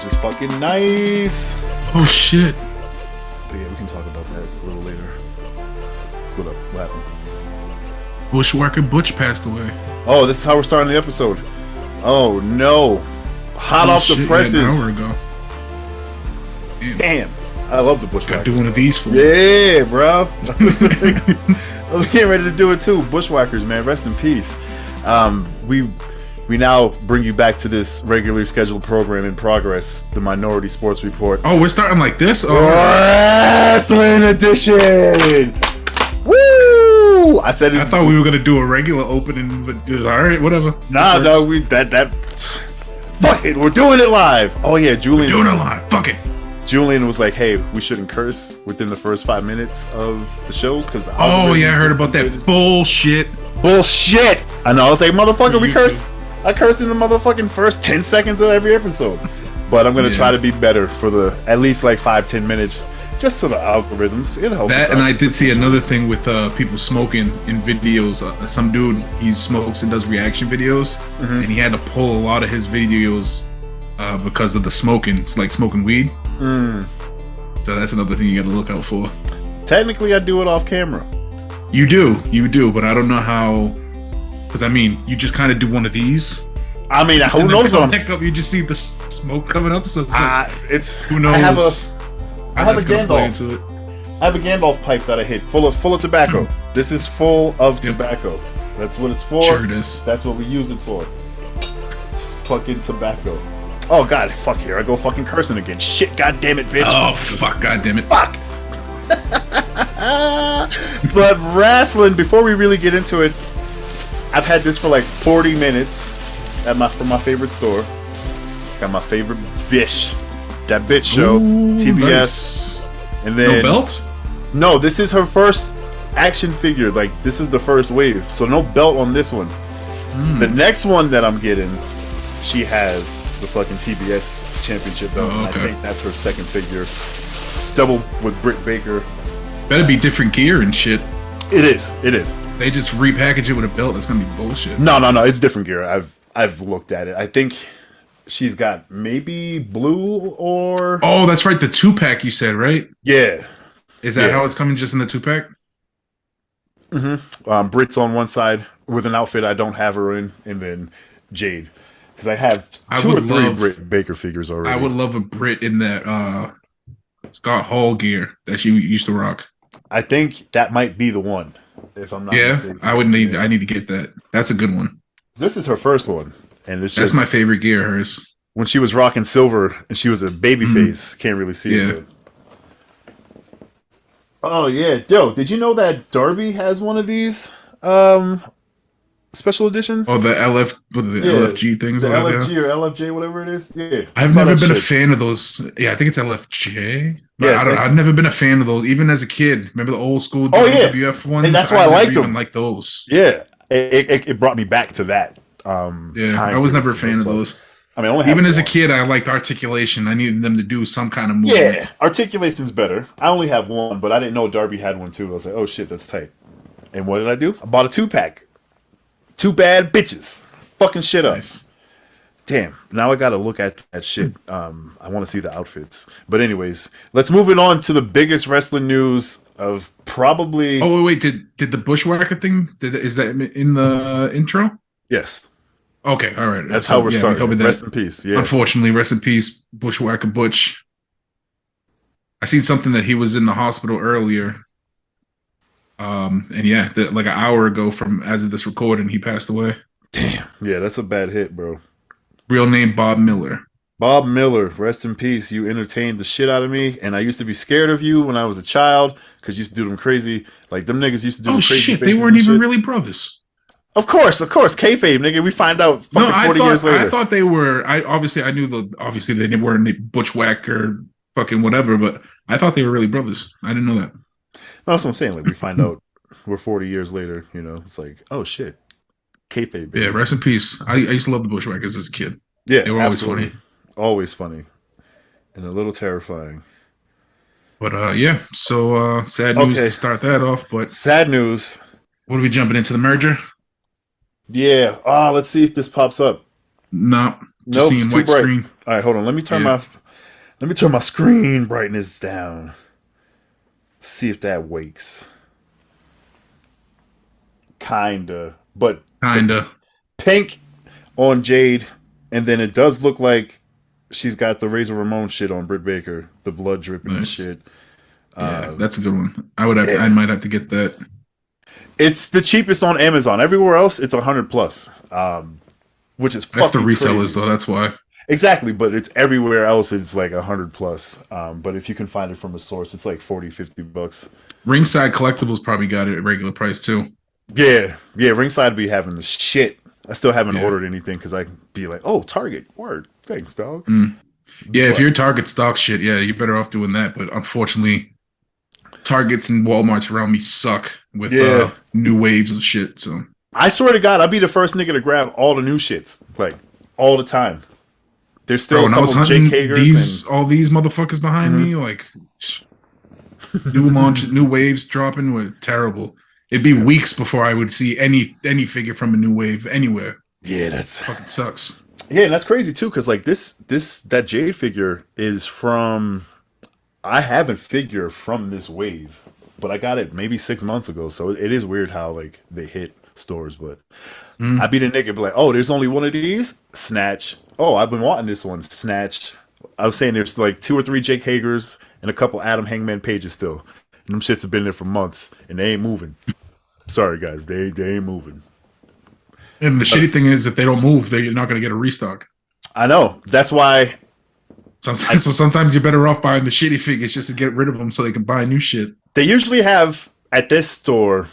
is fucking nice. Oh shit. But yeah, we can talk about that a little later. What up? What happened? Bushwhacker Butch passed away. Oh, this is how we're starting the episode. Oh no. Hot off the presses. Yeah, an hour ago. Damn. I love the Bushwhacker. Gotta do one of these for Yeah, bro. I was getting ready to do it too. Bushwhackers, man. Rest in peace. We now bring you back to this regularly scheduled program in progress, the Minority Sports Report. Oh, we're starting like this? Oh. RASSLIN edition! Woo! I thought we were gonna do a regular opening, but alright, whatever. Nah, dog, fuck it, we're doing it live. Oh yeah, Julian. Doing it live. Fuck it. Julian was like, "Hey, we shouldn't curse within the first 5 minutes of the shows because." Oh yeah, I heard about that bullshit. Bullshit. I know. I was like, "Motherfucker, we curse." too. I curse in the motherfucking first 10 seconds of every episode, but I'm gonna try to be better for the at least like 5-10 minutes, just so the algorithms. It helps. That, and I did see another thing with people smoking in videos. Some dude, he smokes and does reaction videos, and he had to pull a lot of his videos because of the smoking. It's like smoking weed. So that's another thing you got to look out for. Technically, I do it off camera. You do, but I don't know how. Because I mean, you just kind of do one of these. I mean, who knows what I'm saying? You just see the smoke coming up. So it's like, who knows? I have a Gandalf. I have a Gandalf pipe that I hit full of tobacco. This is full of tobacco. That's what it's for. Sure it is. That's what we use it for. Fucking tobacco. Oh god, fuck, here I go fucking cursing again. Shit, god damn it, bitch. Oh fuck, god damn it. Fuck. But RASSLIN, before we really get into it, I've had this for like 40 minutes from my favorite store. Got my favorite bitch. That bitch show. Ooh, TBS. Nice. And then no belt? No, this is her first action figure. Like, this is the first wave. So no belt on this one. The next one that I'm getting, she has the fucking TBS championship belt. Oh, okay. I think that's her second figure. Double with Britt Baker. Better be different gear and shit. It is. They just repackage it with a belt. That's gonna be bullshit. No. It's different gear. I've looked at it. I think she's got maybe blue or. Oh, that's right. The 2-pack you said, right? Yeah. Is that how it's coming? Just in the 2-pack? Britt's on one side with an outfit I don't have her in, and then Jade, because I have two or three Britt Baker figures already. I would love a Britt in that Scott Hall gear that she used to rock. I think that might be the one. If I'm not mistaken. I need to get that. That's a good one. This is her first one, and that's my favorite gear. Hers when she was rocking silver and she was a baby face. Can't really see it. Good. Oh yeah, yo! Did you know that Darby has one of these special editions? Oh, the LFG things. The LFG or LFJ, whatever it is. Yeah, I've never been a fan of those. Yeah, I think it's LFJ. Yeah, I've never been a fan of those, even as a kid. Remember the old school WWF ones? And that's why I liked them. Like those. Yeah, it brought me back to that. I was never a fan of those. I mean, even as a kid, I liked articulation. I needed them to do some kind of movement. Yeah, articulation's better. I only have one, but I didn't know Darby had one too. I was like, oh shit, that's tight. And what did I do? I bought a 2-pack. 2 bad bitches. Fucking shit up. Nice. Damn. Now I gotta look at that shit. I want to see the outfits. But anyways, let's move it on to the biggest wrestling news of probably. Oh wait, did the Bushwhacker thing? Is that in the intro? Yes. Okay, all right. That's how we're starting. Rest in peace. Yeah. Unfortunately, rest in peace, Bushwhacker Butch. I seen something that he was in the hospital earlier. And like an hour ago from as of this recording, he passed away. Damn. Yeah, that's a bad hit, bro. Real name Bob Miller. Bob Miller, rest in peace. You entertained the shit out of me, and I used to be scared of you when I was a child because you used to do them crazy. Like them niggas used to do. Oh shit! They weren't even really brothers. Of course, kayfabe, nigga. We find out 40 years later. I thought they were. I knew obviously they weren't the Bushwhacker fucking whatever, but I thought they were really brothers. I didn't know that. That's what I'm saying. Like we find out we're 40 years later. You know, it's like, oh shit, kayfabe. Baby. Yeah, rest in peace. I used to love the Bushwhackers as a kid. Yeah, they were absolutely. Always funny, and a little terrifying. But so sad news to start that off. But sad news. What are we jumping into the merger? Yeah. Let's see if this pops up. No. Nope, seeing white screen. All right, hold on. Let me turn my screen brightness down. See if that wakes. Kinda, but Kinda. pink on Jade, and then it does look like she's got the Razor Ramon shit on Britt Baker, the blood dripping and Nice. shit. Yeah, that's a good one. I Yeah. might have to get that. It's the cheapest on Amazon. Everywhere else, it's 100 plus, which is That's the fucking resellers crazy. though. That's why. Exactly, but it's everywhere else. It's like 100 plus. But if you can find it from a source, it's like 40, $50. Ringside Collectibles probably got it at regular price too. Yeah, yeah. Ringside be having the shit. I still haven't Yeah. ordered anything because I be like, oh, Target, word, thanks, dog. Mm. Yeah, if But your Target stock shit, yeah, you're better off doing that. But unfortunately, Targets and Walmarts around me suck with yeah, new waves of shit. So, I swear to God, I'll be the first nigga to grab all the new shits, like all the time. There's bro, still a when I was couple Jake hunting Hagers all these motherfuckers behind me, like new launches, new waves dropping were terrible. It'd be weeks before I would see any figure from a new wave anywhere. yeah, that's Fucking sucks. yeah, and that's crazy too, because like that Jade figure is from. I have a figure from this wave, but I got it maybe 6 months ago, so it is weird how like they hit stores. But I Mm. beat a nigga, be like, oh, there's only one of these, snatch. Oh, I've been wanting this one, snatch. I was saying there's like 2 or 3 Jake Hagers and a couple Adam Hangman Pages still, and them shits have been there for months and they ain't moving. Sorry guys, they ain't moving. And the shitty thing is, if they don't move, they're not going to get a restock. I know. That's why So sometimes you're better off buying the shitty figures just to get rid of them so they can buy new shit. they usually have at this store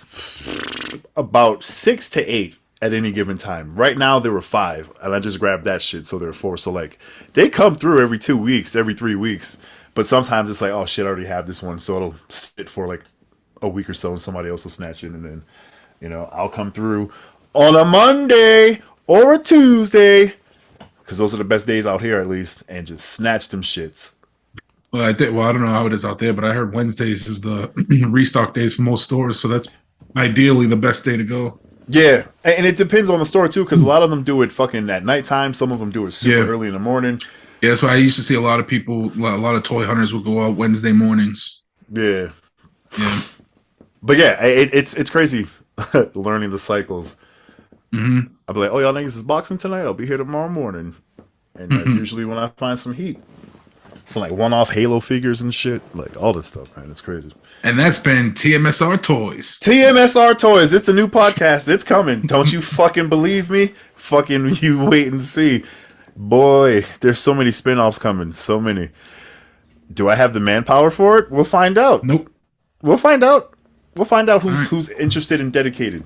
about 6 to 8 at any given time. Right now there were 5, and I just grabbed that shit, so there are 4. So like they come through every 2 weeks, every 3 weeks. But sometimes it's like, oh shit, I already have this one, so it'll sit for like a week or so, and somebody else will snatch it, and then I'll come through on a Monday or a Tuesday because those are the best days out here at least, and just snatch them shits. Well, I don't know how it is out there, but I heard Wednesdays is the restock days for most stores, so that's ideally the best day to go. Yeah, and it depends on the store too, because a lot of them do it fucking at nighttime. Some of them do it super early in the morning. Yeah, so I used to see a lot of people, a lot of toy hunters would go out Wednesday mornings. Yeah, Yeah. but yeah, it's crazy learning the cycles. Mm-hmm. I'll be like, oh, y'all niggas is boxing tonight? I'll be here tomorrow morning. And that's usually when I find some heat. Some like one-off Halo figures and shit. Like all this stuff, man. It's crazy. And that's been TMSR Toys. TMSR Toys. It's a new podcast. It's coming. Don't you fucking believe me? Fucking you wait and see. Boy, there's so many spin-offs coming. So many. Do I have the manpower for it? We'll find out. Nope. We'll find out. We'll find out All right. who's interested and dedicated.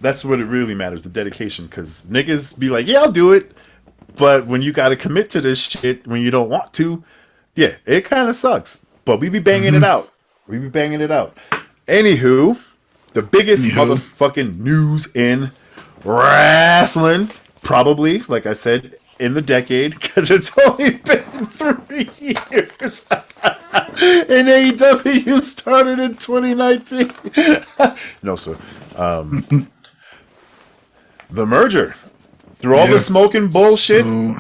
That's what it really matters, the dedication. Because niggas be like, yeah, I'll do it. But when you got to commit to this shit when you don't want to, yeah, it kind of sucks. But we be banging it out. We be banging it out. Anywho, the biggest motherfucking news in wrestling, probably, like I said, in the decade, because it's only been 3 years. And AEW started in 2019. No, sir. The merger. Through all the smoking bullshit. So,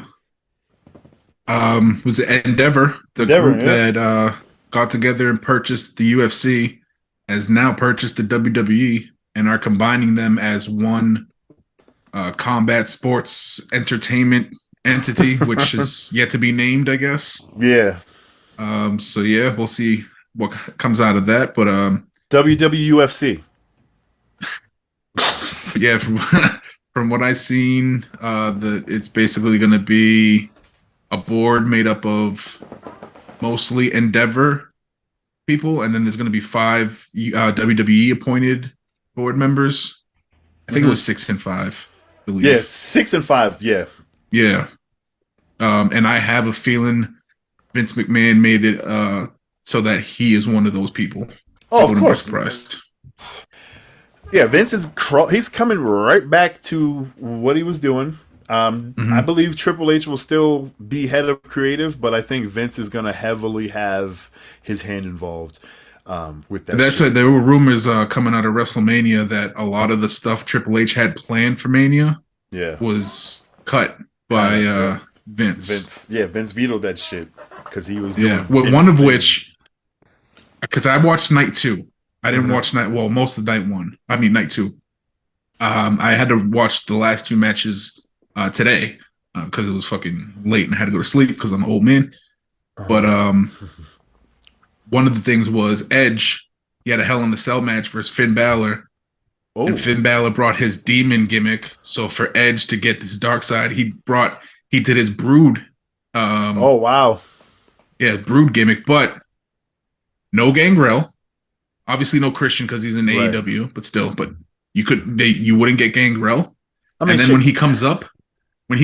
was it Endeavor, the Endeavor, group that got together and purchased the UFC, has now purchased the WWE and are combining them as one combat sports entertainment entity, which is yet to be named, I guess. Yeah. So yeah, we'll see what comes out of that. But WWUFC. yeah, from what I've seen, it's basically going to be a board made up of mostly Endeavor people, and then there's going to be 5 WWE appointed board members. I think it was 6 and 5. I believe. Yeah, 6 and 5. Yeah. Yeah. And I have a feeling Vince McMahon made it so that he is one of those people. Oh, of course. Be surprised. Yeah, Vince is he's coming right back to what he was doing. I believe Triple H will still be head of creative, but I think Vince is going to heavily have his hand involved with that. That's right. There were rumors coming out of WrestleMania that a lot of the stuff Triple H had planned for Mania was cut by Vince. Vince vetoed that shit because he was Yeah, doing well, one Vince of which, things. because I watched night two. I didn't Hmm. watch night. Well, most of night one. I mean night two. I had to watch the last two matches today because it was fucking late and I had to go to sleep because I'm an old man. But Uh-huh. one of the things was Edge. He had a Hell in the Cell match versus Finn Balor, and Oh, Finn Balor brought his demon gimmick. So for Edge to get this dark side, he did his Brood, oh um, wow. yeah, Brood gimmick, but no Gangrel. Obviously, no Christian because he's in Right. AEW, but still, but you wouldn't get Gangrel. I mean, And then shit. when he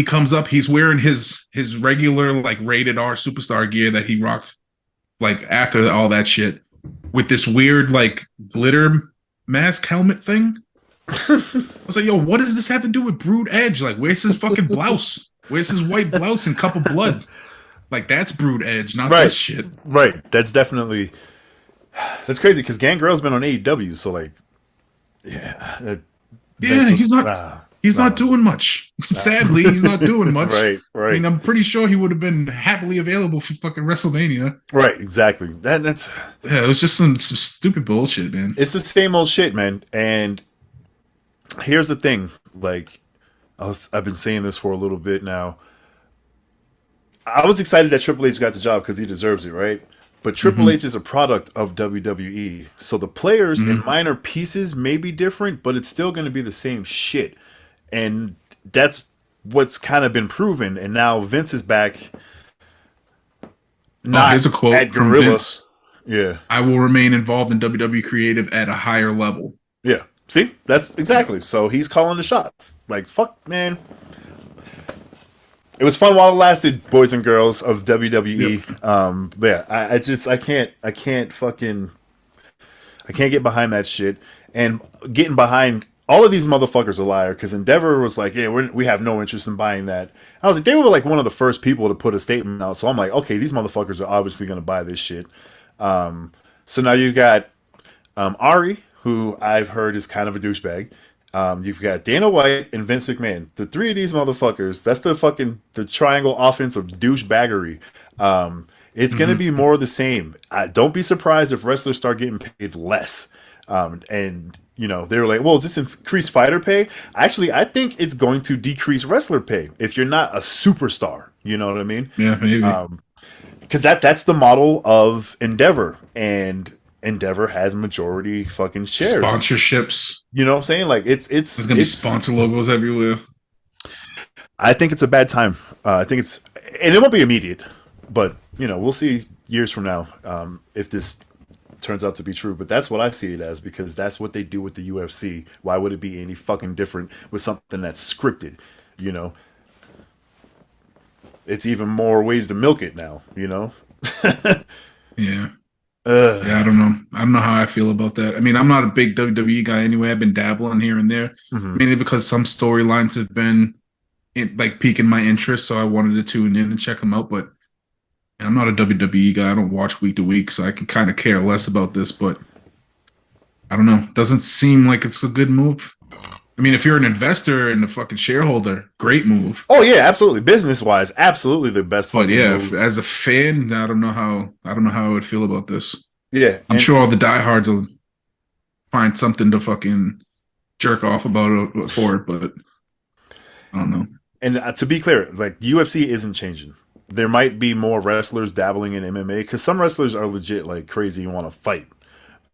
comes up, he's wearing his regular like rated R superstar gear that he rocked like after all that shit with this weird like glitter mask helmet thing. I was like, yo, what does this have to do with Brood Edge? Like, where's his fucking blouse? Where's his white blouse and cup of blood? Like, that's Brood Edge, not this Right. shit. Right. That's crazy because Gangrel's been on AEW, so like, yeah, Yeah, Vince was he's not nah, doing much. nah. Sadly, he's not doing much. Right. I Right. mean, I'm pretty sure he would have been happily available for fucking WrestleMania. Right. Exactly. That's Yeah, it was just some stupid bullshit, man. it's the same old shit, man. And here's the thing, like I've been saying this for a little bit now. I was excited that Triple H got the job because he deserves it, right? But Triple Mm-hmm. H is a product of WWE. So the players and Mm-hmm. minor pieces may be different, but it's still going to be the same shit. And that's what's kind of been proven. And now Vince is back, Oh, not here's a quote at from Gorilla. Vince. Yeah. I will remain involved in WWE creative at a higher level. Yeah. See? That's Yeah. exactly. So he's calling the shots. Like, fuck, man. It was fun while it lasted, boys and girls of Yep. WWE. Yeah, I can't get behind that shit. And getting behind all of these motherfuckers are liar because Endeavor was like, yeah, we have no interest in buying that. I was like, they were like one of the first people to put a statement out. So I'm like, okay, these motherfuckers are obviously going to buy this shit. So now you got Ari, who I've heard is kind of a douchebag. You've got Dana White and Vince McMahon. The three of these motherfuckers, that's the triangle offense of douchebaggery. It's going to Mm-hmm. be more of the same. Don't be surprised if wrestlers start getting paid less. And, they were like, well, does this increase fighter pay? Actually, I think it's going to decrease wrestler pay if you're not a superstar. You know what I mean? Yeah, maybe. Because that's the model of Endeavor. And Endeavor has majority fucking shares. Sponsorships. You know what I'm saying? Like There's gonna be it's. sponsor logos everywhere. I think it's a bad time. I think it's, and it won't be immediate, but we'll see years from now if this turns out to be true. But that's what I see it as because that's what they do with the UFC. Why would it be any fucking different with something that's scripted? You know, it's even more ways to milk it now. Yeah. Ugh. Yeah, I don't know. I don't know how I feel about that. I mean, I'm not a big WWE guy anyway. I've been dabbling here and there, Mhm. mainly because some storylines have been like piquing my interest, so I wanted to tune in and check them out. But I'm not a WWE guy. I don't watch week to week, so I can kind of care less about this. But I don't know. Doesn't seem like it's a good move. I mean, if you're an investor and a fucking shareholder, great move. Oh yeah, absolutely. Business wise, absolutely the best But fucking yeah, move. as a fan, I don't know how I would feel about this. Yeah, I'm sure all the diehards will find something to fucking jerk off about for it, but I don't know. and to be clear, like UFC isn't changing. There might be more wrestlers dabbling in MMA because some wrestlers are legit like crazy and want to fight.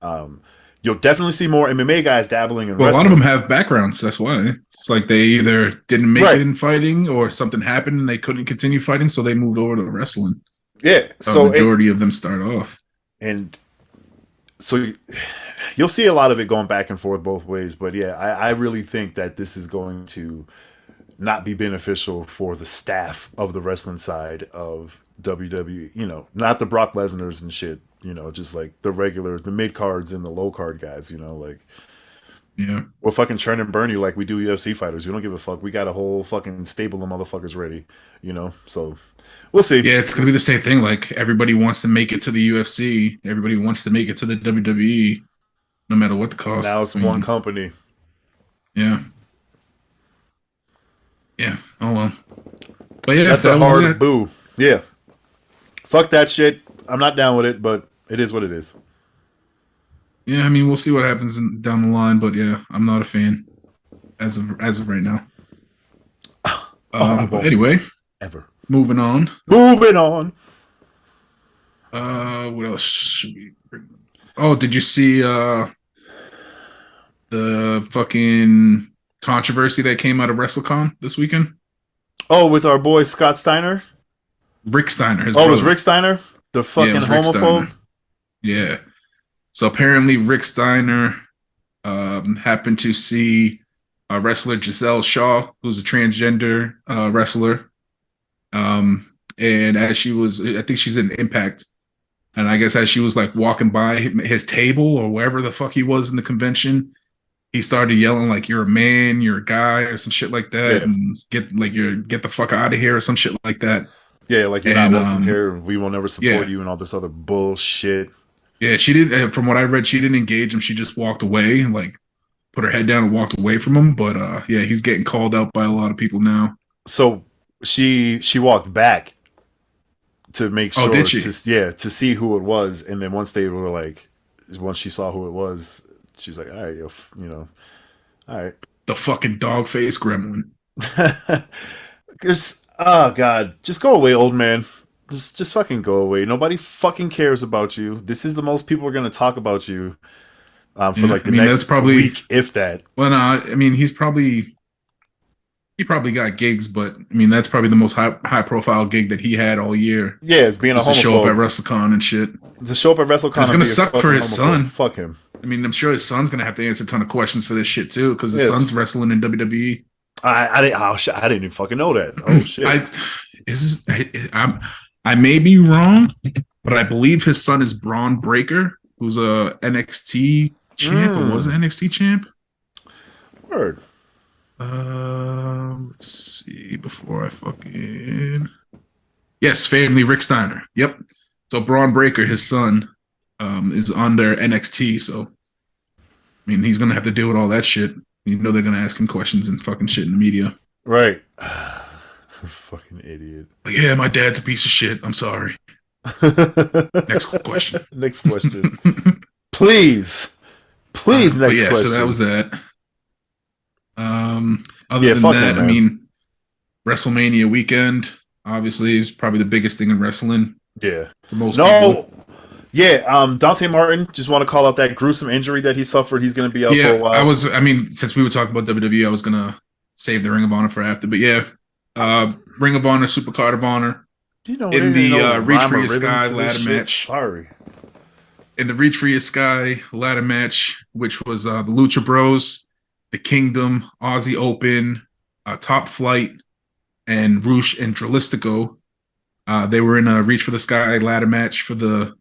Um, you'll definitely see more MMA guys dabbling in Well, a lot of them wrestling. have backgrounds. That's why it's like they either didn't make it Right. in fighting or something happened and they couldn't continue fighting, so they moved over to wrestling. Yeah. A majority of them start off. And so you'll see a lot of it going back and forth both ways. But yeah, I really think that this is going to not be beneficial for the staff of the wrestling side of WWE. Not the Brock Lesnar's and shit. Just like the regular, the mid cards and the low card guys. Like Yeah, we'll fucking churn and burn you like we do UFC fighters. We don't give a fuck. We got a whole fucking stable of motherfuckers ready. So we'll see. yeah, it's gonna be the same thing. Like everybody wants to make it to the UFC, everybody wants to make it to the WWE, no matter what the Now cost. it's I one mean, company. yeah, yeah. Oh well. But yeah, That's a that was hard it. boo. Yeah. Fuck that shit. I'm not down with it, but it is what it is. Yeah, I mean, we'll see what happens down the line, but yeah, I'm not a fan as of right now. I But won't be anyway, ever. moving on. Moving on. What else should we bring? Oh, did you see the fucking controversy that came out of WrestleCon this weekend? Oh, with our boy Scott Steiner. Rick Steiner, his Oh, it was brother. Rick Steiner, the Yeah, it fucking was Rick homophobe. Steiner. Yeah. So apparently, Rick Steiner happened to see wrestler Giselle Shaw, who's a transgender wrestler. And as she was, I think she's in Impact. And I guess as she was like walking by his table or wherever the fuck he was in the convention, he started yelling like "You're a man, you're a guy" or some shit like that, Yeah, and get the fuck out of here or some shit like that. yeah, like you're not And welcome here. We will never support yeah, you and all this other bullshit. yeah, she didn't. From what I read, she didn't engage him. She just walked away, like put her head down and walked away from him. But yeah, he's getting called out by a lot of people now. So she walked back to make Oh, did sure she? to see who it was, and then once she saw who it was, she was like, all right, all right. The fucking dog face gremlin. Just oh god, just go away, old man. Just fucking go away. Nobody fucking cares about you. This is the most people are gonna talk about you for Yeah, like I the mean that's next probably week, if that. well, no, I mean he probably got gigs, but I mean that's probably the most high profile gig that he had all year Yeah, it's being a was to show up at homophobe. WrestleCon and shit. To show up at And WrestleCon it's and gonna be a suck for fucking his homophobe. son. Fuck him. I mean, I'm sure his son's gonna have to answer a ton of questions for this shit too, because his Yes. son's wrestling in WWE. I didn't. Oh shit! I didn't even fucking know that. Oh shit! I is I may be wrong, but I believe his son is Braun Breaker, who's a NXT champ or was an NXT champ. Word. Let's see. Before I fucking yes, family Rick Steiner. Yep. So Braun Breaker, his son, is on their NXT. So I mean, he's gonna have to deal with all that shit. You know, they're gonna ask him questions and fucking shit in the media. Right. Fucking idiot. Like, yeah, my dad's a piece of shit. I'm sorry. Next question. Next question. Please. Please, next yeah, question. so that was that. Other than that, I mean, WrestleMania weekend obviously is probably the biggest thing in wrestling. Yeah. For most people. Yeah, Dante Martin, just want to call out that gruesome injury that he suffered. He's going to be out for a while. Since we were talking about WWE, I was going to save the Ring of Honor for after. But yeah, Ring of Honor, Supercard of Honor. Do you know in the Reach for Your Sky ladder match? Sorry. In the Reach for Your Sky ladder match, which was the Lucha Bros, the Kingdom, Aussie Open, Top Flight, and Roosh and Dralistico. They were in a Reach for the Sky ladder match for the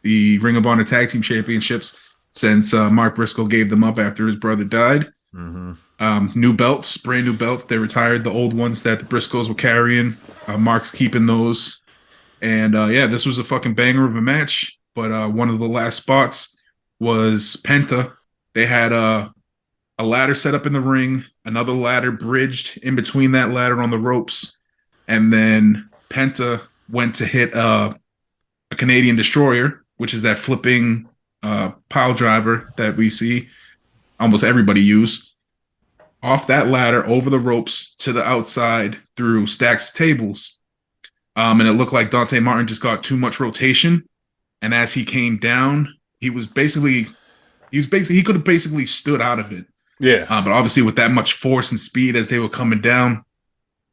Ring of Honor Tag Team Championships since Mark Briscoe gave them up after his brother died. Mm-hmm. New belts, brand new belts. They retired the old ones that the Briscoes were carrying. Mark's keeping those. And yeah, this was a fucking banger of a match. But one of the last spots was Penta. They had a ladder set up in the ring, another ladder bridged in between that ladder on the ropes. And then Penta went to hit a Canadian Destroyer, which is that flipping pile driver that we see almost everybody use, off that ladder over the ropes to the outside through stacks of tables. And it looked like Dante Martin just got too much rotation. And as he came down, he could have basically stood out of it. Yeah. But obviously with that much force and speed as they were coming down,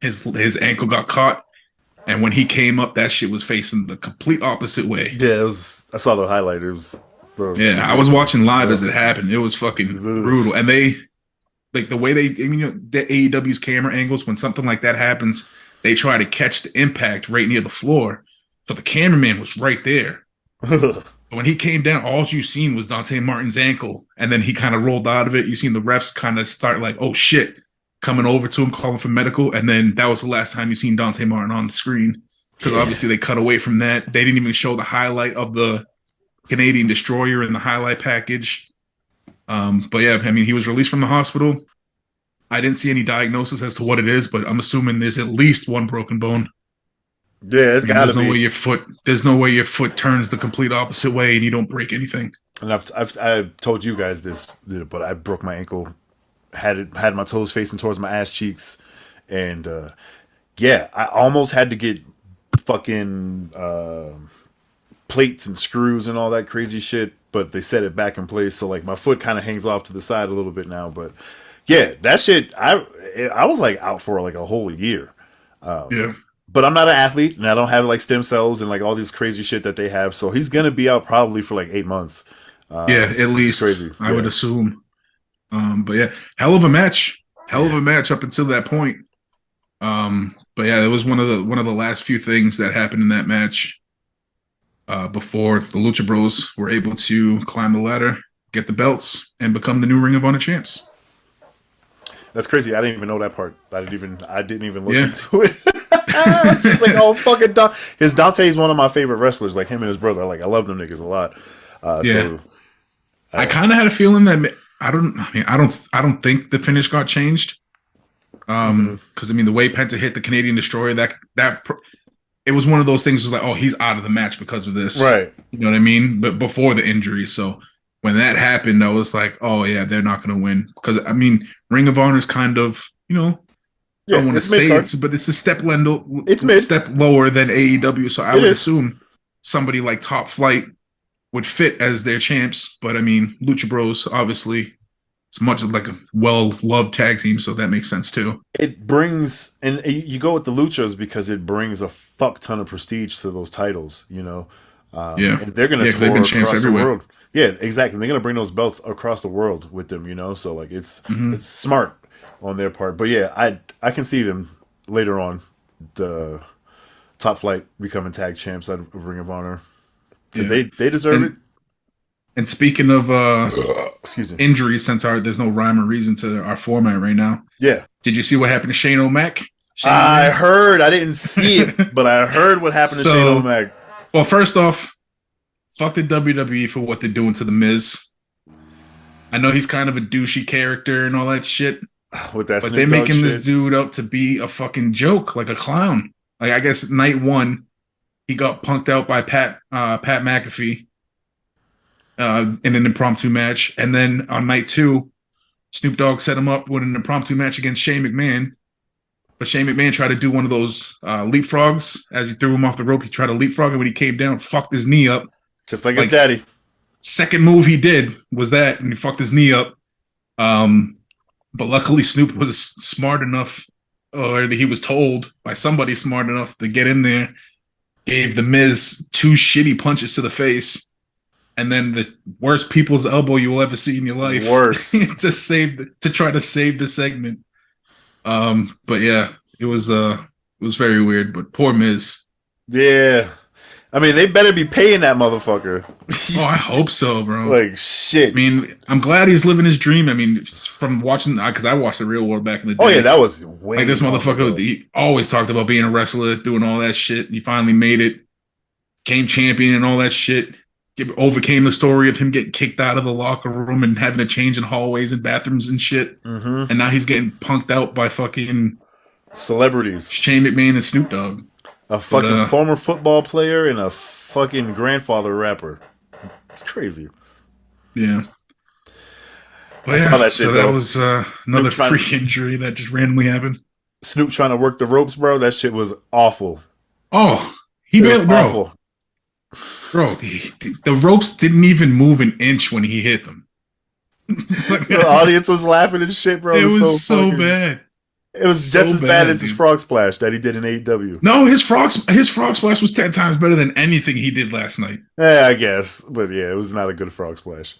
his ankle got caught. And when he came up, that shit was facing the complete opposite way. Yeah, I saw the highlight. It was I was watching live as it happened. It was fucking brutal. And they, like the way the AEW's camera angles, when something like that happens, they try to catch the impact right near the floor. So the cameraman was right there. When he came down, all you seen was Dante Martin's ankle. And then he kind of rolled out of it. You seen the refs kind of start like, oh shit, coming over to him, calling for medical. And then that was the last time you seen Dante Martin on the screen. Because obviously they cut away from that. They didn't even show the highlight of the Canadian Destroyer in the highlight package. But yeah, I mean, he was released from the hospital. I didn't see any diagnosis as to what it is, but I'm assuming there's at least one broken bone. Yeah, it's gotta There's no be. way your foot turns the complete opposite way and you don't break anything. And I've told you guys this, but I broke my ankle. Had my toes facing towards my ass cheeks, and yeah, I almost had to get fucking plates and screws and all that crazy shit, but they set it back in place. So like my foot kind of hangs off to the side a little bit now. But yeah, that shit, I was like out for like a whole year. Yeah. But I'm not an athlete, and I don't have like stem cells and like all this crazy shit that they have. So he's gonna be out probably for like 8 months. Yeah, at least crazy. I would assume. But yeah, hell of a match up until that point. But yeah, it was one of the last few things that happened in that match before the Lucha Bros were able to climb the ladder, get the belts, and become the new Ring of Honor champs. That's crazy. I didn't even know that part. I didn't even look into it. It's just like, oh, fucking Dante's one of my favorite wrestlers. Like him and his brother. Like I love them niggas a lot. So I kind of had a feeling that I don't think the finish got changed. Because I mean, the way Penta hit the Canadian Destroyer, it was one of those things. Was like, oh, he's out of the match because of this, right? You know what I mean? But before the injury, so when that happened, I was like, oh yeah, they're not going to win because I mean, Ring of Honor is kind of, you know, I don't want to say it, but it's a step lower than AEW. So I would assume somebody like Top Flight would fit as their champs. But I mean, Lucha Bros, obviously, it's much like a well-loved tag team, so that makes sense too. It brings, and you go with the Luchas because it brings a fuck ton of prestige to those titles, you know. And they're gonna tour across the world. Yeah, exactly. They're gonna bring those belts across the world with them, you know. So like, it's smart on their part. But yeah, I can see them later on, the Top Flight becoming tag champs at Ring of Honor because they deserve it. And speaking of excuse me, injuries, since there's no rhyme or reason to our format right now. Yeah. Did you see what happened to Shane O'Mac? I heard. I didn't see it, but I heard what happened to Shane O'Mac. Well, first off, fuck the WWE for what they're doing to The Miz. I know he's kind of a douchey character and all that shit. With that, but they're making this dude up to be a fucking joke, like a clown. Like I guess night one, he got punked out by Pat McAfee. In an impromptu match, and then on night two, Snoop Dogg set him up with an impromptu match against Shane McMahon. But Shane McMahon tried to do one of those leapfrogs as he threw him off the rope. He tried to leapfrog, and when he came down, fucked his knee up, just like his daddy. Second move he did was that, and he fucked his knee up. But luckily, Snoop was smart enough, or he was told by somebody smart enough to get in there, gave The Miz 2 shitty punches to the face. And then the worst people's elbow you will ever see in your life. Worse. to try to save the segment. But yeah, it was very weird. But poor Miz. Yeah. I mean, they better be paying that motherfucker. Oh, I hope so, bro. Like, shit. I mean, I'm glad he's living his dream. I mean, from watching, because I watched The Real World back in the day. Oh, yeah, that was way like this motherfucker, he always talked about being a wrestler, doing all that shit. He finally made it. Became champion and all that shit. Overcame the story of him getting kicked out of the locker room and having to change in hallways and bathrooms and shit. And now he's getting punked out by fucking celebrities. Shane McMahon and Snoop Dogg. A fucking former football player and a fucking grandfather rapper. It's crazy. Yeah. But I saw that shit, so though. that was another freak injury that just randomly happened. Snoop trying to work the ropes, bro. That shit was awful. Oh, awful. Bro, the ropes didn't even move an inch when he hit them. The audience was laughing and shit, bro. It was so bad. It was just as bad as his frog splash that he did in AEW. No, his frog splash was 10 times better than anything he did last night. Yeah, I guess. But yeah, it was not a good frog splash.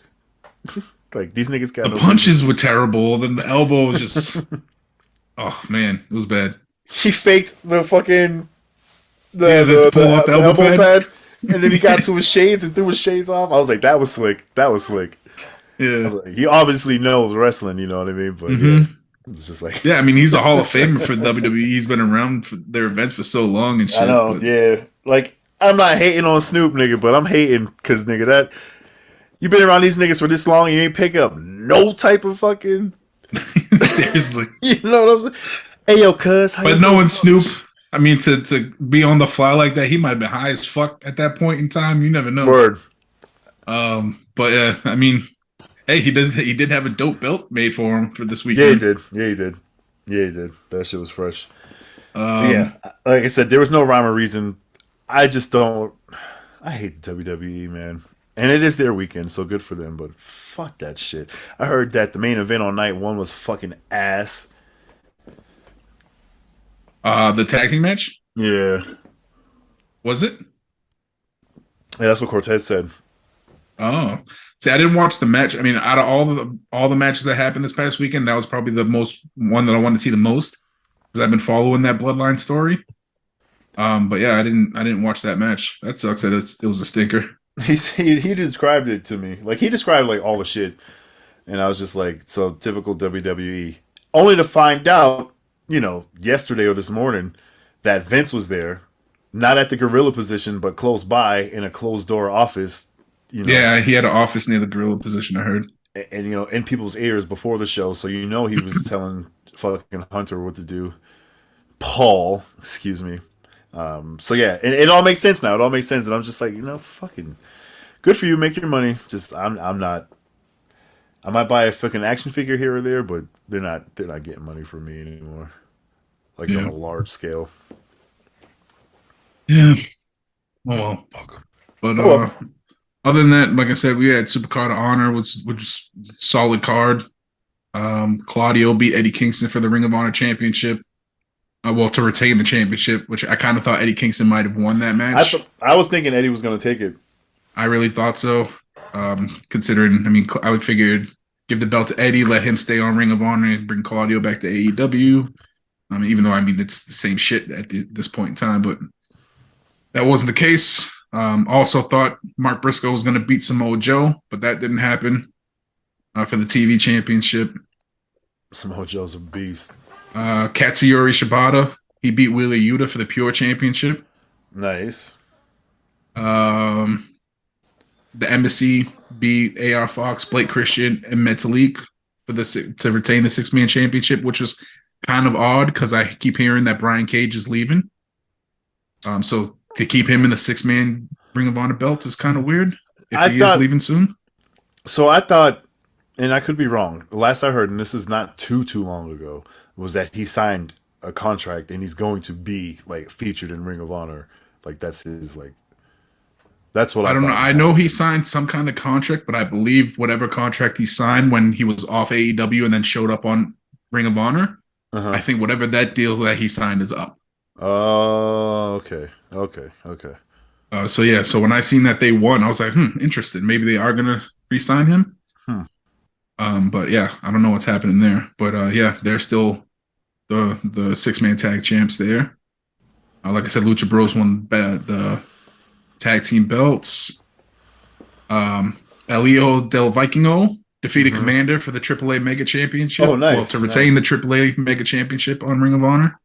Like, these niggas got the punches were terrible. Then the elbow was just... oh, man. It was bad. He faked the fucking... the pull off the elbow pad. And then he got to his shades and threw his shades off. I was like, that was slick. That was slick. Yeah. Like, he obviously knows wrestling, you know what I mean? But yeah, it's just like... yeah, I mean, he's a Hall of Famer for WWE. He's been around for their events for so long and shit. I know, yeah. Like, I'm not hating on Snoop, nigga, but I'm hating because, nigga, that... you been around these niggas for this long, you ain't pick up no type of fucking... Seriously. You know what I'm saying? Hey, yo, cuz, how you But doing? knowing Snoop, I mean, to be on the fly like that, he might have been high as fuck at that point in time. You never know. Word. But I mean, hey, he did have a dope belt made for him for this Yeah, he weekend. did. Yeah, he did. Yeah, he did. That shit was fresh. But yeah, Um, like I said, there was no rhyme or reason. I just don't. I hate the WWE, man. And it is their weekend, so good for them. But fuck that shit. I heard that the main event on night one was fucking ass. the tag team match, Yeah, was it? yeah, that's what Cortez said. Oh, see, I didn't watch the match. I mean, out of all the matches that happened this past weekend, that was probably the most one that I wanted to see the most because I've been following that Bloodline story. But yeah, I didn't watch that match. That sucks. That it was a stinker. He described it to me like he described like all the shit, and I was just like, so typical WWE. Only to find out, yesterday or this morning, that Vince was there, not at the gorilla position, but close by in a closed door office. Yeah, he had an office near the gorilla position. I heard. And in people's ears before the show, so he was telling fucking Hunter what to do. Paul, excuse me. So yeah, it all makes sense now. It all makes sense, and I'm just like, fucking good for you. Make your money. Just I'm not. I might buy a fucking action figure here or there, but they're not getting money from me anymore. Like on Yeah, a large scale. yeah. Oh well. But Oh well. other than that, like I said, we had Supercard of Honor, which was solid card. Claudio beat Eddie Kingston for the Ring of Honor Championship. Well, to retain the championship, which I kind of thought Eddie Kingston might have won that match. I was thinking Eddie was gonna take it. I really thought so. Considering, I mean, I would figure give the belt to Eddie, let him stay on Ring of Honor, and bring Claudio back to AEW. I mean, even though it's the same shit at this point in time, but that wasn't the case. Also thought Mark Briscoe was going to beat Samoa Joe, but that didn't happen for the TV championship. Samoa Joe's a beast. Katsuyori Shibata, he beat Wheeler Yuta for the Pure Championship. Nice. Um, the Embassy beat AR Fox, Blake Christian, and Metalik to retain the 6-man championship, which was kind of odd because I keep hearing that Brian Cage is leaving. So to keep him in the 6-man Ring of Honor belt is kind of weird if he is leaving soon. So I thought, and I could be wrong. The last I heard, and this is not too long ago, was that he signed a contract and he's going to be like featured in Ring of Honor. Like that's his like. That's what I I don't know. thought. I know he signed some kind of contract, but I believe whatever contract he signed when he was off AEW and then showed up on Ring of Honor, I think whatever that deal that he signed is up. Oh, okay. So yeah, so when I seen that they won, I was like, interested. Maybe they are gonna re-sign him. But yeah, I don't know what's happening there. But yeah, they're still the 6-man tag champs there. Like I said, Lucha Bros won the tag team belts. Elio Del Vikingo defeated Commander for the AAA Mega Championship. Oh, nice. Well, to retain the AAA Mega Championship on Ring of Honor.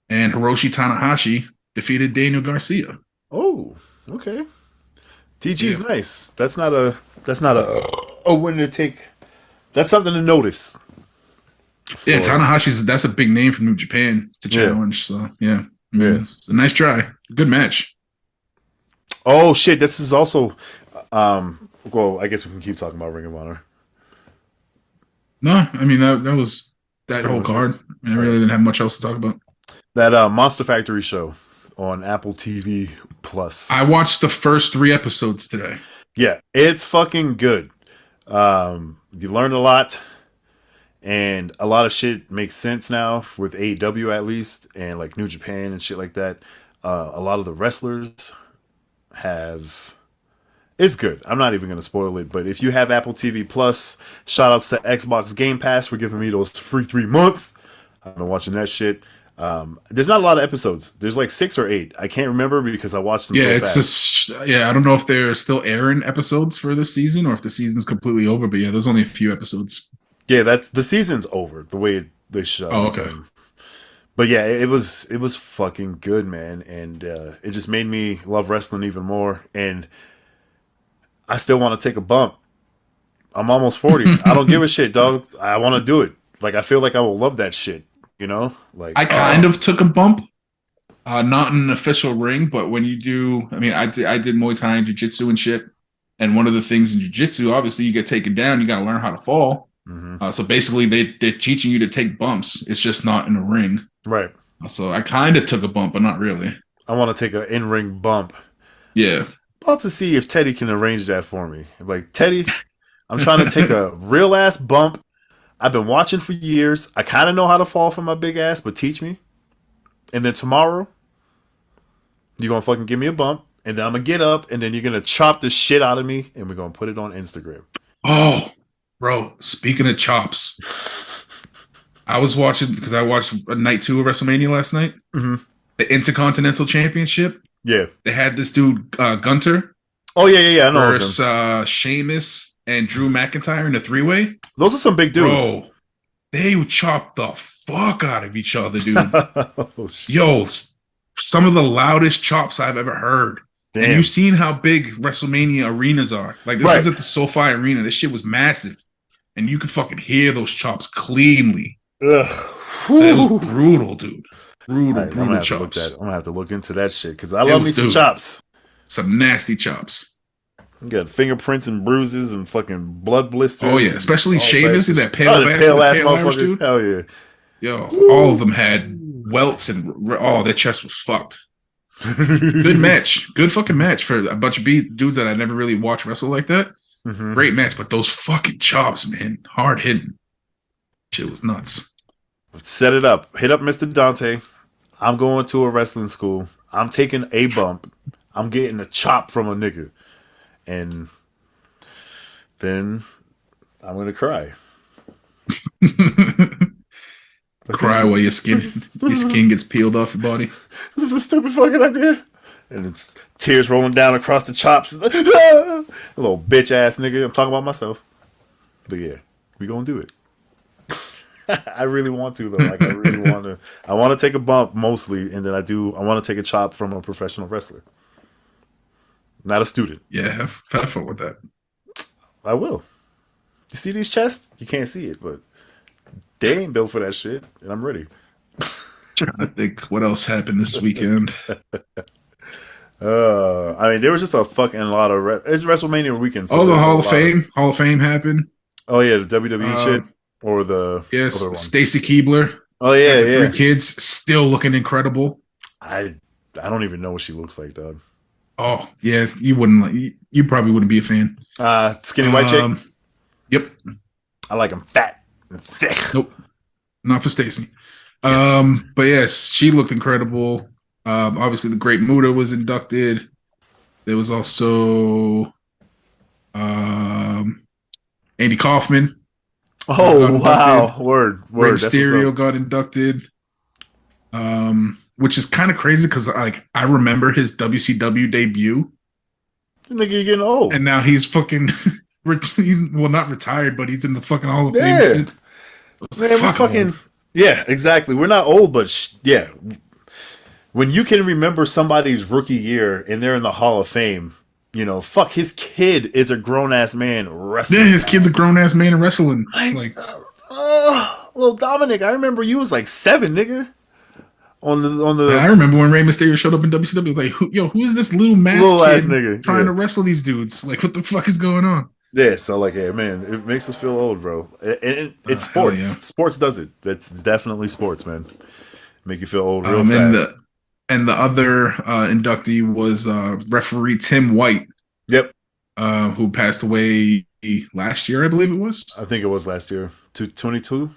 And Hiroshi Tanahashi defeated Daniel Garcia. Oh, okay. TG's nice. That's not a win to take. That's something to notice. Yeah, that's a big name from New Japan to challenge. So yeah. It's a nice try. Good match. Oh shit! This is also. Well, I guess we can keep talking about Ring of Honor. No, I mean that was that whole card. I really didn't have much else to talk about. That Monster Factory show on Apple TV Plus. I watched the first 3 episodes today. Yeah, it's fucking good. You learn a lot, and a lot of shit makes sense now with AEW at least, and like New Japan and shit like that. A lot of the wrestlers have. It's good. I'm not even going to spoil it, but if you have Apple TV Plus, shout outs to Xbox Game Pass for giving me those free 3 months. I've been watching that shit. There's not a lot of episodes. There's like 6 or 8. I can't remember because I watched them. Yeah, I don't know if they're still airing episodes for this season or if the season's completely over. But yeah, there's only a few episodes. Yeah, that's the season's over. The way they show. Oh, okay. But yeah, it was fucking good, man, and it just made me love wrestling even more. And I still want to take a bump. I'm almost 40. I don't give a shit, dog. I want to do it. Like I feel like I will love that shit. You know, like I kind of took a bump, not in an official ring, but when you do, I mean, I did Muay Thai and Jiu Jitsu and shit. And one of the things in Jiu Jitsu, obviously, you get taken down, you got to learn how to fall. mhm. So basically, they're teaching you to take bumps. It's just not in a ring. Right. So I kind of took a bump, but not really. I want to take an in ring bump. Yeah. About to see if Teddy can arrange that for me. Like Teddy, I'm trying to take a real ass bump. I've been watching for years. I kind of know how to fall from my big ass, but teach me. And then tomorrow, you're gonna fucking give me a bump, and then I'm gonna get up, and then you're gonna chop the shit out of me, and we're gonna put it on Instagram. Oh, bro. Speaking of chops, I was watching because I watched night 2 of WrestleMania last night. Mm-hmm. The Intercontinental Championship. Yeah. They had this dude Oh Gunter yeah. I know versus Sheamus and Drew McIntyre in a 3-way. Those are some big dudes. Bro, they chopped the fuck out of each other, dude. Oh, Yo, some of the loudest chops I've ever heard. damn. And you've seen how big WrestleMania arenas are. Like this Right. is at the SoFi Arena. This shit was massive, and you could fucking hear those chops cleanly. Ugh. It was brutal, dude. Brutal, Right, brutal chops. I'm gonna have to look into that shit because I love me some dude. chops. Some nasty chops. You got fingerprints and bruises and fucking blood blisters. Oh yeah, especially all Sheamus types and of that shit. pale, the ass, pale ass Irish motherfucker. dude. Hell yeah. Yo, all of them had welts and their chest was fucked. Good match, good fucking match for a bunch of dudes that I never really watched wrestle like that. Mm-hmm. Great match, but those fucking chops, man, hard hitting. Shit was nuts. Set it up. Hit up Mr. Dante. I'm going to a wrestling school. I'm taking a bump. I'm getting a chop from a nigga. And then I'm going to cry. Cry while your skin gets peeled off your body. This is a stupid fucking idea. And it's tears rolling down across the chops. Like, ah! A little bitch ass nigga. I'm talking about myself. But yeah, we gonna do it. I really want to though. Like I really want to. I want to take a bump mostly, and then I want to take a chop from a professional wrestler, not a student. Yeah, have fun with that. I will. You see these chests? You can't see it, but they ain't built for that shit, and I'm ready. Trying to think what else happened this weekend. I mean, there was just a fucking lot of it's WrestleMania weekend. So the Hall of Fame. Hall of Fame happened. Oh yeah, the WWE shit or the yes, other one. Stacy Keibler. Oh yeah, yeah. 3 kids still looking incredible. I don't even know what she looks like, dog. Oh yeah, you wouldn't like. You probably wouldn't be a fan. Skinny white chick. Yep. I like them fat and thick. Nope, not for Stacy. But yes, she looked incredible. Obviously, the Great Muta was inducted. There was also Andy Kaufman. Oh wow! Word. Rey Mysterio got inducted. Which is kind of crazy because like I remember his WCW debut. Nigga, you're getting old, and now he's fucking. He's not retired, but he's in the fucking Hall of Fame. Yeah, man, we're fucking. Old. Yeah, exactly. We're not old, but yeah. When you can remember somebody's rookie year and they're in the Hall of Fame, you know, fuck, his kid is a grown ass man wrestling. Yeah, his kid's a grown ass man wrestling. Like, little Dominic, I remember you was like 7, nigga. On the. Yeah, I remember when Rey Mysterio showed up in WCW. Like, who is this little masked kid nigga trying to wrestle these dudes? Like, what the fuck is going on? Yeah, so like, yeah, man, it makes us feel old, bro. It's sports. Yeah. Sports does it. That's definitely sports, man. Make you feel old real fast. And the other inductee was referee Tim White. Yep. Who passed away last year, I believe it was. I think it was last year. 22?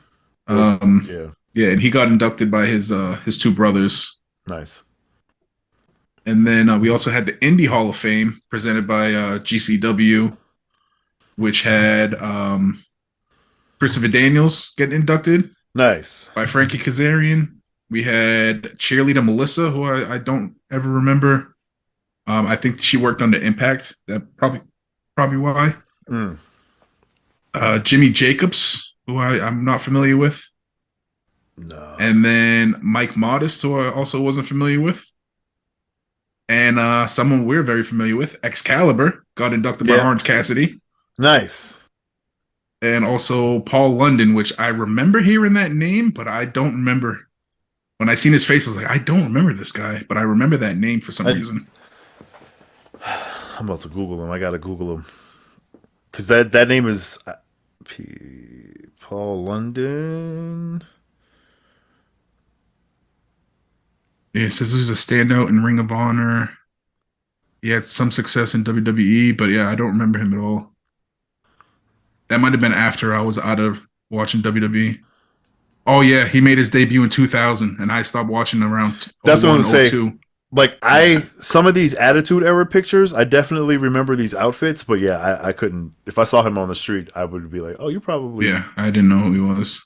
Yeah. Yeah, and he got inducted by his 2 brothers. Nice. And then we also had the Indie Hall of Fame presented by GCW, which had Christopher Daniels get inducted. Nice. By Frankie Kazarian. We had cheerleader Melissa, who I don't ever remember. I think she worked under Impact. That probably why. Jimmy Jacobs, who I'm not familiar with. No. And then Mike Modest, who I also wasn't familiar with. And someone we're very familiar with, Excalibur, got inducted by Orange Cassidy. Nice. and also Paul London, which I remember hearing that name, but I don't remember. When I seen his face, I was like, I don't remember this guy, but I remember that name for some reason. I'm about to Google him. I gotta Google him because that name is Paul London. Yeah, it says he was a standout in Ring of Honor. He had some success in WWE, but yeah, I don't remember him at all. That might have been after I was out of watching WWE. Oh yeah, he made his debut in 2000, and I stopped watching around. That's what I was gonna say. 02. Like some of these Attitude Era pictures, I definitely remember these outfits, but yeah, I couldn't. If I saw him on the street, I would be like, "Oh, you probably." Yeah, I didn't know who he was.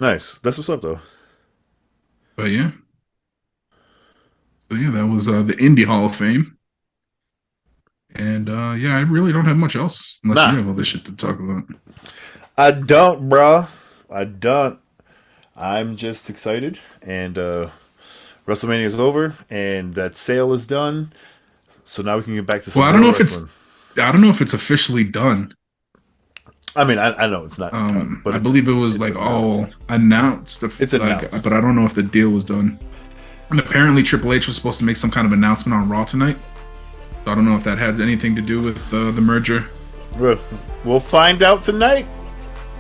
Nice. That's what's up, though. But yeah, so yeah, that was the Indie Hall of Fame, and yeah, I really don't have much else unless you have all this shit to talk about. I don't, bruh. I don't. I'm just excited, and WrestleMania is over, and that sale is done. So now we can get back to some. Well, I don't know if it's officially done. I mean, I know it's not done, but I believe it was like announced. all announced. It's announced, but I don't know if the deal was done. And apparently, Triple H was supposed to make some kind of announcement on Raw tonight. So I don't know if that had anything to do with the merger. We'll find out tonight.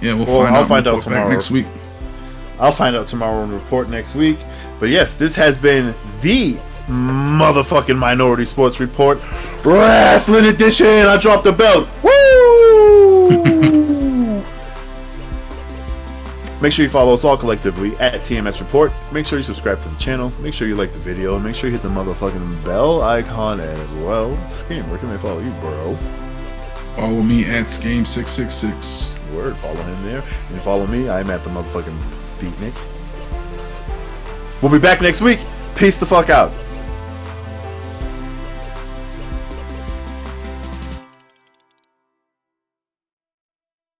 Yeah, I'll find out tomorrow. Next week. I'll find out tomorrow and report next week. But yes, this has been the motherfucking Minority Sports Report, RASSLIN edition. I dropped the belt. Woo! Make sure you follow us all collectively at TMS Report. Make sure you subscribe to the channel. Make sure you like the video. And make sure you hit the motherfucking bell icon as well. Skame, where can they follow you, bro? Follow me at Skame666. Word, follow him there. And follow me, I'm at the motherfucking Beatnik. We'll be back next week. Peace the fuck out.